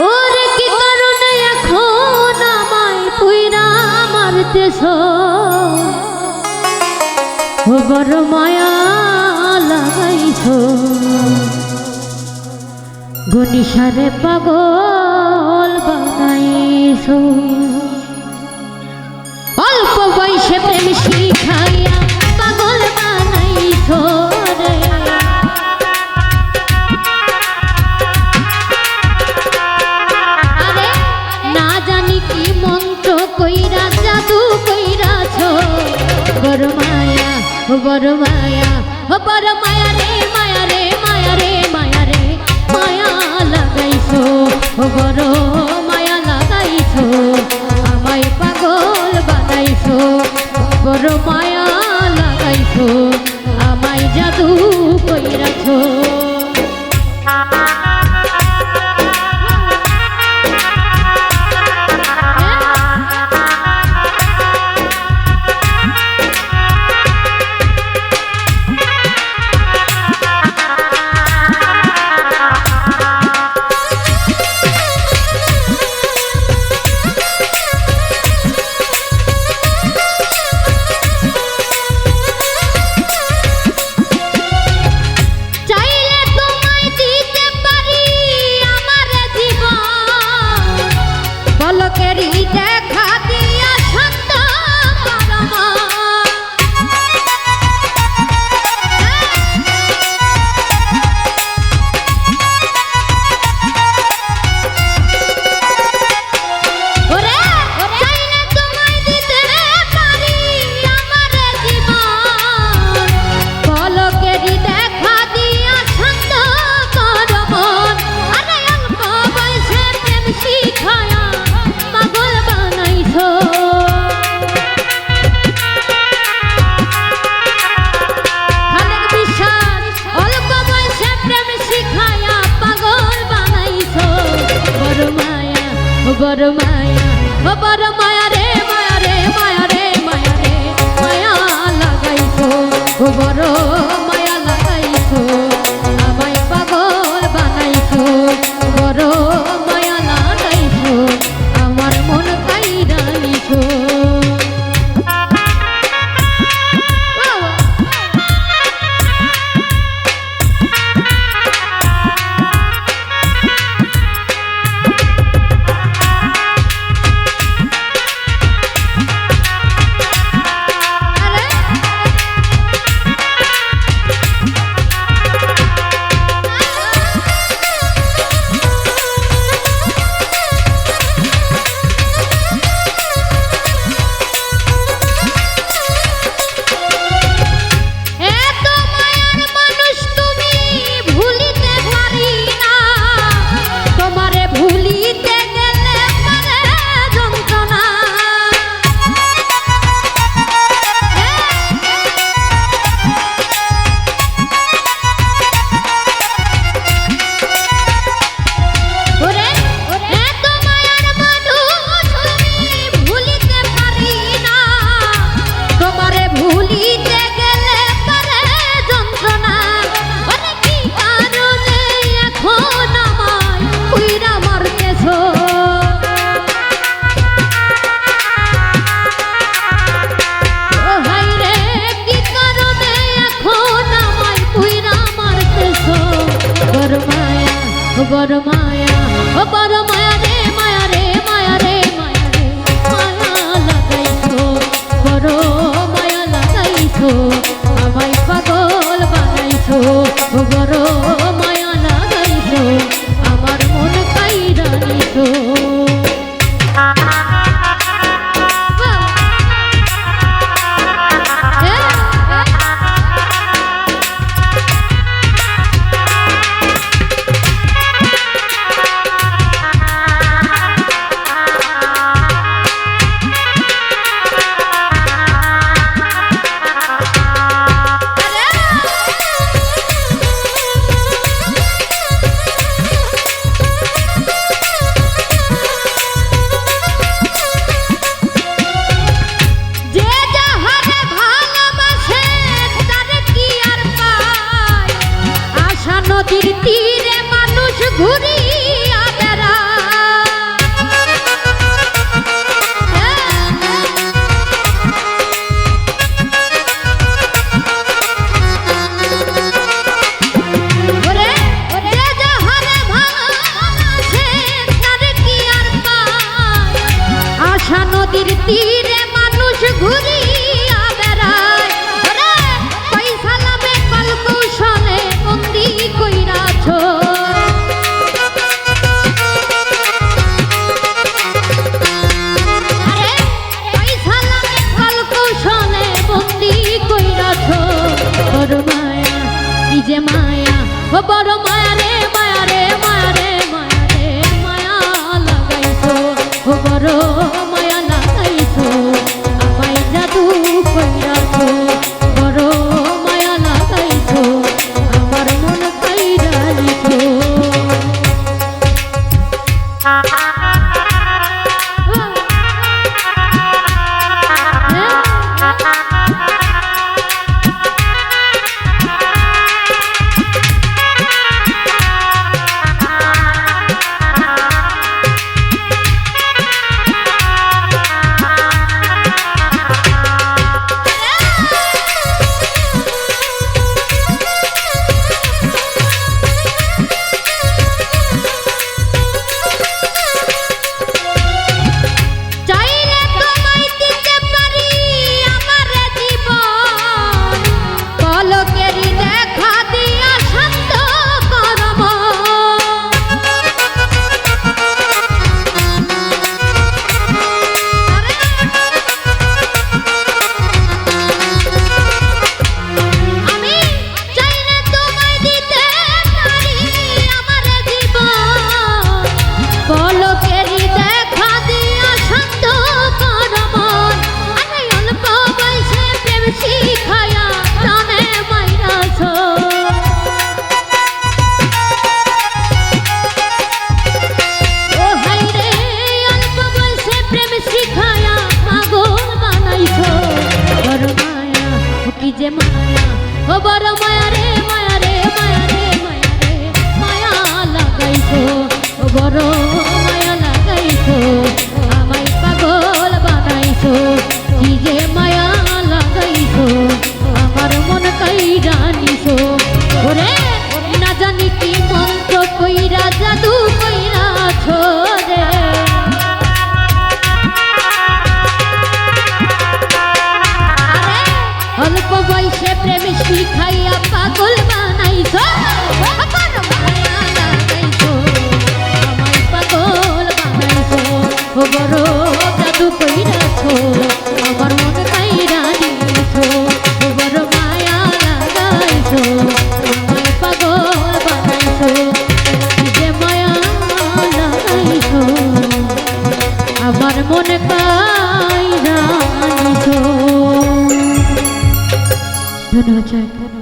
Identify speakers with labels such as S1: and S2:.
S1: ওরে কি কারণে এখন আমায় পুইরা মারতেছ ও বড় মায়া লাগাইছ গনিশারে পাগল বানাইছ অল্প বয়সে প্রেম শিখাইয়া পাগল বানাইছ রে আরে না জানি কি মন্ত্র কইরা জাদু কইরাছ বড় মায়া ও বড় মায়া ও বড় মায়া রে মায়া রে মায়া রে মায়া রে মায়া লাগাইছো ও বড় মায়া লাগাইছো আমায় পাগল বানাইছো বড় মায়া লাগাইছো আমায় জাদু কইরাছো বড় মায়া ও বড় মায়া রে মায়া রে মায়া রে মায়া রে মায়া লাগাইছো ও বড় মায়া লাগাইছো আমায় পাগল বানাইছো বড় মায়া লাগাইছো আমার মন কাইরা নিছো যে মায়া ও বড় মায়া রে মায়া রে মায়া রে মায়া রে মায়া লাগাইছো ও বড় মায়া লাগাইছো আমায় জাদু কইরাছো বড় মায়া লাগাইছো আমার মন কাইরা নিছো যে মায়া ও বড় মায়া রে মায়া রে মায়া রে মায়া রে মায়া লাগাইছো ও বড় মায়া লাগাইছো আমায় পাগল বানাইছো কি যে মায়া লাগাইছো আমার মন কাইরা নিছো ওরে না জানি কি মন্ত্র কইরা জাদু কইরাছো রে অল্প বয়সে প্রেম শিখাইয়া পাগল বানাইছো বড় মায়া লাগাইছো আমায় পাগল বানাইছো ও বড় জাদু কইরাছো আমার মন কাইরা নিছো ও বড় মায়া লাগাইছো আমায় পাগল বানাইছো যে মায়া লাগাইছো আমার মন কাইরা নিছো ধন্যবাদ।